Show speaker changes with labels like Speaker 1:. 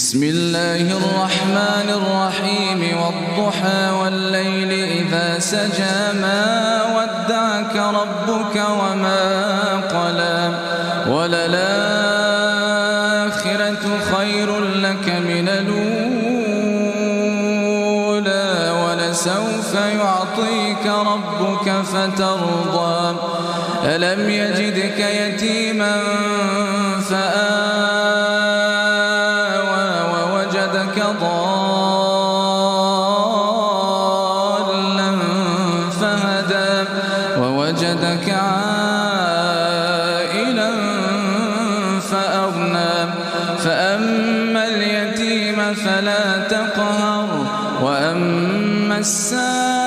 Speaker 1: بسم الله الرحمن الرحيم والضحى والليل إذا سجى ما ودعك ربك وما قلى وللآخرة خير لك من الأولى ولسوف يعطيك ربك فترضى ألم يجدك يتيما فآوى ووجدك ضالا فهدى ووجدك عائلا فأغنى فأما اليتيم فلا تقهر وأما السائل